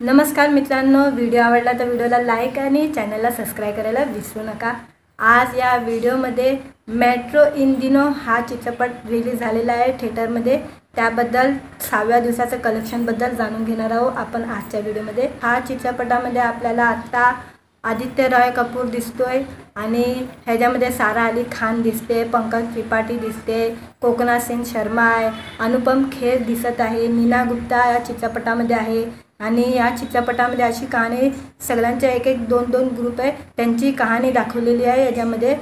नमस्कार मित्रांनो, व्हिडिओ आवडला तर व्हिडिओला लाईक आणि चॅनलला सबस्क्राइब करायला विसरू नका। आज या व्हिडिओमध्ये मेट्रो इन दिनो हा चित्रपट रिलीज झालेला आहे थिएटरमध्ये। त्याबद्दल 6व्या दिवसाचं कलेक्शनबद्दल जाणून घेणार आहोत आपण आजच्या व्हिडिओमध्ये। हा चित्रपटामध्ये आपल्याला आता आदित्य रॉय कपूर दिसतोय आणि ह्याच्यामध्ये सारा अली खान दिसते, पंकज त्रिपाठी दिसते, कोकणा सिंग शर्मा आहे, अनुपम खेर दिसत आहे, नीना गुप्ता या चित्रपटामध्ये आहे। आणि या चित्रपटामध्ये अशी कहाणी सगळ्यांच्या एक एक दोन दोन ग्रुप आहे त्यांची कहाणी दाखवलेली आहे। याच्यामध्ये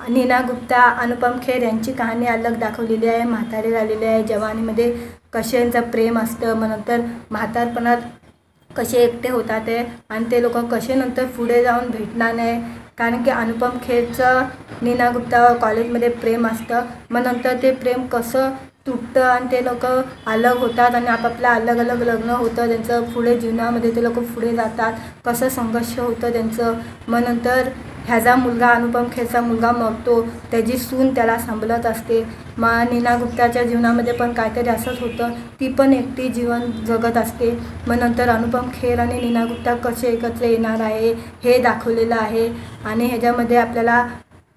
नीना गुप्ता, अनुपम खेर यांची कहाणी अलग दाखवलेली आहे। म्हातारे झालेले आहे, जवानीमध्ये कसे यांचं प्रेम असतं, मग नंतर म्हातारपणात कसे एकटे होतात ते आणि ते लोक कसे नंतर पुढे जाऊन भेटणार नाही, कारण की अनुपम खेरचं नीना गुप्तावर कॉलेजमध्ये प्रेम असतं। मग नंतर ते प्रेम कसं तुटतं आणि ते लोक अलग होतात आणि आपापल्या अलग अलग लग्न होतं त्यांचं। पुढे जीवनामध्ये ते लोक पुढे जातात, कसं संघर्ष होतं त्यांचं। मग नंतर ह्याचा मुलगा अनुपम खेरचा मुलगा मरतो, त्याची सून त्याला सांभाळत असते। मग नीना गुप्ताच्या जीवनामध्ये पण काहीतरी असंच होतं, ती पण एकटी जीवन जगत असते। मग नंतर अनुपम खेर आणि नीना गुप्ता कसे एकत्र येणार आहे हे दाखवलेलं आहे। आणि ह्याच्यामध्ये आपल्याला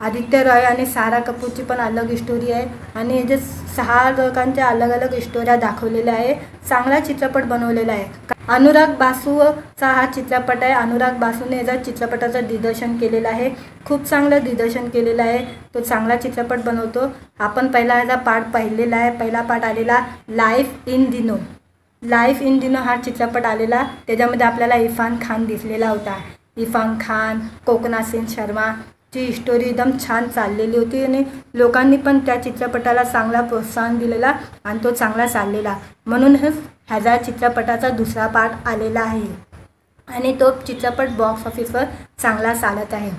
आदित्य रॉय आणि सारा कपूरची पण अलग स्टोरी आहे आणि जे 6 लोकांच्या अलग अलग स्टोऱ्या दाखवलेल्या आहे। चांगला चित्रपट बनवलेला आहे। अनुराग बासूचा हा चित्रपट आहे। अनुराग बासूने याचा चित्रपटाचं दिग्दर्शन केलेलं आहे, खूप चांगलं दिग्दर्शन केलेलं आहे। तो चांगला चित्रपट बनवतो। आपण पहिला याचा पार्ट पाहिलेला आहे, पहिला पार्ट आलेला लाईफ इन दिनो। लाईफ इन दिनो हा चित्रपट आलेला, त्याच्यामध्ये आपल्याला इरफान खान दिसलेला होता। इरफान खान, कोकणा सिंग शर्मा ची स्टोरी एकदम छान चाललेली होती आणि लोकांनी पण त्या चित्रपटाला चांगला प्रोत्साहन दिलेला आणि तो चांगला चाललेला, म्हणून ह्याचा चित्रपटाचा दुसरा पार्ट आलेला आहे आणि तो चित्रपट बॉक्स ऑफिसवर चांगला चालत आहे।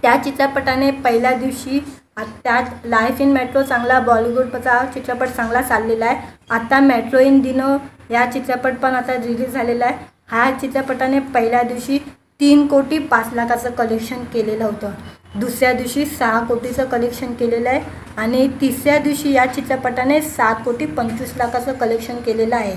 त्या चित्रपटाने पहिल्या दिवशी त्यात लाईफ इन मेट्रो चांगला बॉलिवूडचा चित्रपट चांगला चाललेला आहे। आता मेट्रो इन दिनो या चित्रपट पण आता रिलीज झालेला आहे। ह्या चित्रपटाने पहिल्या दिवशी 3 कोटी 5 लाखाचं कलेक्शन केलेलं होतं, दुसऱ्या दिवशी 6 कोटीचं कलेक्शन केलेलं आहे आणि तिसऱ्या दिवशी या चित्रपटाने 7 कोटी 25 लाखाचं कलेक्शन केलेलं आहे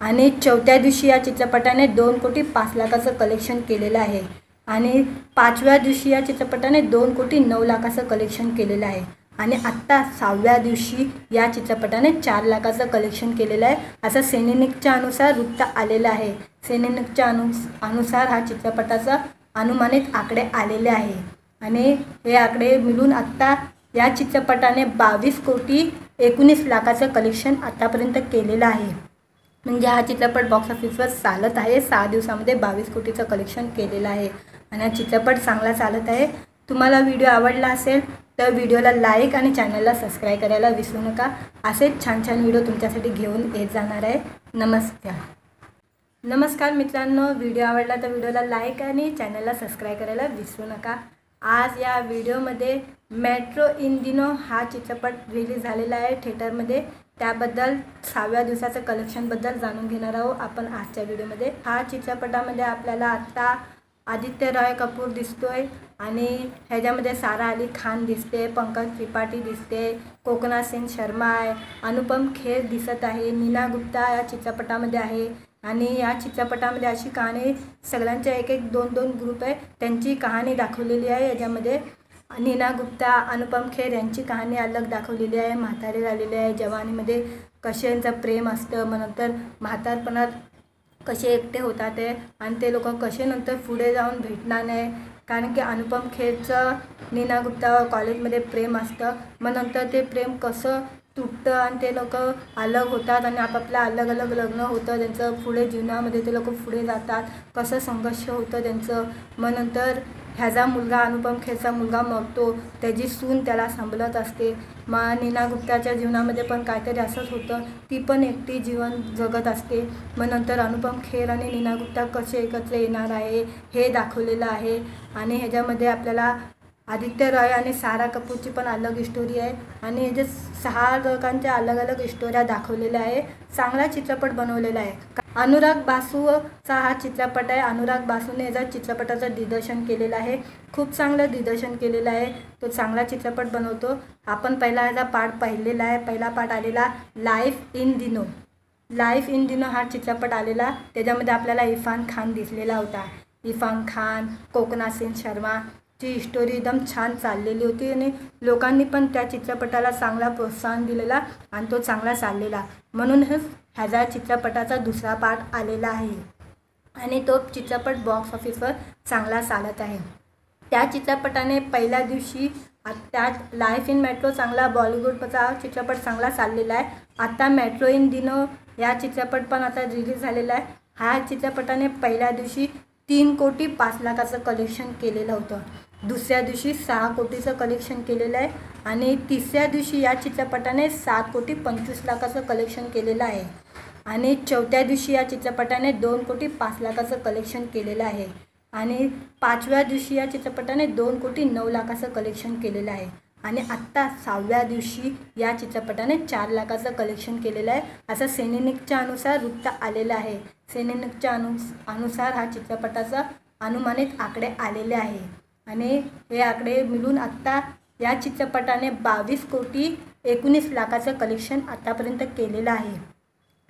आणि चौथ्या दिवशी या चित्रपटाने 2 कोटी 5 लाखाचं कलेक्शन केलेलं आहे आणि 5व्या दिवशी या चित्रपटाने 2 कोटी 9 लाखाचं कलेक्शन केलेलं आहे आणि आत्ता 6व्या दिवशी या चित्रपटाने 4 लाखाचं कलेक्शन केलेलं आहे, असं सिनेनिकच्या अनुसार वृत्त आलेलं आहे। सिनेनिकच्या अनुसार हा चित्रपटाचा अनुमानित आकडे आलेले आहे आणि हे आकडे मिळून आत्ता या चित्रपटाने 22 कोटी 19 लाखाचं कलेक्शन आतापर्यंत केलेलं आहे। म्हणजे हा चित्रपट बॉक्स ऑफिसवर चालत आहे, 6 दिवसामध्ये 22 कोटीचं कलेक्शन केलेलं आहे आणि हा चित्रपट चांगला चालत आहे। तुम्हाला व्हिडिओ आवडला असेल तर व्हिडिओला लाईक आणि चॅनलला सबस्क्राइब करायला विसरू नका। असेच छान छान व्हिडिओ तुमच्यासाठी घेऊन येत जाणार आहे। नमस्कार मित्रांनो, व्हिडिओ आवडला तर व्हिडिओला लाईक आणि चॅनलला सबस्क्राइब करायला विसरू नका। आज या व्हिडिओमध्ये मेट्रो इन दिनो हा चित्रपट रिलीज झालेला आहे थिएटरमध्ये। त्याबद्दल 6व्या दिवसाचं कलेक्शनबद्दल जाणून घेणार आहोत आपण आजच्या व्हिडिओमध्ये। हा चित्रपटामध्ये आपल्याला आता आदित्य रॉय कपूर दिसतोय आणि ह्याच्यामध्ये सारा अली खान दिसते, पंकज त्रिपाठी दिसते, कोकणा सिंग शर्मा आहे, अनुपम खेर दिसत आहे, नीना गुप्ता या चित्रपटामध्ये आहे आणि या चित्रपटामध्ये अशी कहाणी सगळ्यांच्या एक एक दोन दोन ग्रुप आहे त्यांची कहाणी दाखवलेली आहे। याच्यामध्ये नीना गुप्ता, अनुपम खेर यांची कहाणी अलग दाखवलेली आहे। म्हातारे झालेले आहे, जवानीमध्ये कसे यांचं प्रेम असतं, मग नंतर म्हातारपणात कसे एकटे होतात ते आणि ते लोक कसे नंतर पुढे जाऊन भेटणार नाही, कारण की अनुपम खेरचं नीना गुप्तावर कॉलेजमध्ये प्रेम असतं। मग नंतर ते प्रेम कसं तुटतं आणि ते लोक अलग होतात आणि आपापल्या अलग अलग लग्न होतं त्यांचं। पुढे जीवनामध्ये ते लोक पुढे जातात, कसं संघर्ष होतं त्यांचं। मग नंतर ह्याचा मुलगा अनुपम खेरचा मुलगा मरतो, त्याची सून त्याला सांभाळत असते। मग नीना गुप्ताच्या जीवनामध्ये पण काहीतरी असंच होतं, ती पण एकटी जीवन जगत असते। मग नंतर अनुपम खेर आणि नीना गुप्ता कसे एकत्र येणार आहे हे दाखवलेलं आहे आणि ह्याच्यामध्ये आपल्याला आदित्य रॉय आणि सारा कपूरची पण अलग स्टोरी आहे आणि जे 6 लोकांच्या अलग अलग स्टोऱ्या दाखवलेल्या आहे। चांगला चित्रपट बनवलेला आहे। अनुराग बासूचा हा चित्रपट आहे। अनुराग बासूने याचा चित्रपटाचं दिग्दर्शन केलेलं आहे, खूप चांगलं दिग्दर्शन केलेलं आहे। तो चांगला चित्रपट बनवतो। आपण पहिला याचा पार्ट पाहिलेला आहे, पहिला पार्ट आलेला लाईफ इन दिनो। लाईफ इन दिनो हा चित्रपट आलेला, त्याच्यामध्ये आपल्याला इरफान खान दिसलेला होता. इरफान खान, कोकणा सेन शर्मा ची स्टोरी एकदम छान चाललेली होती आणि लोकांनी पण त्या चित्रपटाला चांगला प्रोत्साहन दिलेला आणि तो चांगला चाललेला. म्हणूनच ह्याचा चित्रपटाचा दुसरा पार्ट आलेला आहे आणि तो चित्रपट बॉक्स ऑफिसवर चांगला चालत आहे. त्या चित्रपटाने पहिल्या दिवशी त्यात लाईफ इन मेट्रो चांगला बॉलिवूडचा चित्रपट चांगला चाललेला आहे. आता मेट्रो इन दिनो या चित्रपट पण आता रिलीज झालेला आहे. ह्या चित्रपटाने पहिल्या दिवशी 3,05,00,000चं कलेक्शन केलेलं होतं. दुसऱ्या दिवशी 6 कोटीचं कलेक्शन केलेलं आहे आणि तिसऱ्या दिवशी या चित्रपटाने 7,25,00,000चं कलेक्शन केलेलं आहे आणि चौथ्या दिवशी या चित्रपटाने 2,05,00,000चं कलेक्शन केलेलं आहे आणि पाचव्या दिवशी या चित्रपटाने 2,09,00,000चं कलेक्शन केलेलं आहे आणि आत्ता 6व्या दिवशी या चित्रपटाने 4,00,000चं कलेक्शन केलेलं आहे, असं सिनेनिक्सच्या अनुसार वृत्त आलेलं आहे. सिनेनिक्सच्या अनुसार हा चित्रपटाचा अनुमानित आकडे आलेले आहे आणि हे आकडे मिळून आत्ता या चित्रपटाने 22,19,00,000चं कलेक्शन आतापर्यंत केलेलं आहे.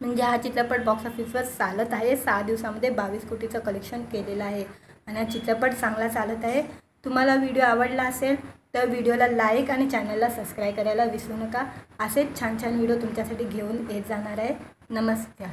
म्हणजे हा चित्रपट बॉक्स ऑफिसवर चालत आहे. 6 दिवसामध्ये 22 कोटीचं कलेक्शन केलेलं आहे आणि हा चित्रपट चांगला चालत आहे. तुम्हाला व्हिडिओ आवडला असेल तर व्हिडिओला लाईक आणि चॅनलला सबस्क्राईब करायला विसरू नका. असेच छान छान व्हिडिओ तुमच्यासाठी घेऊन येत जाणार आहे. नमस्कार.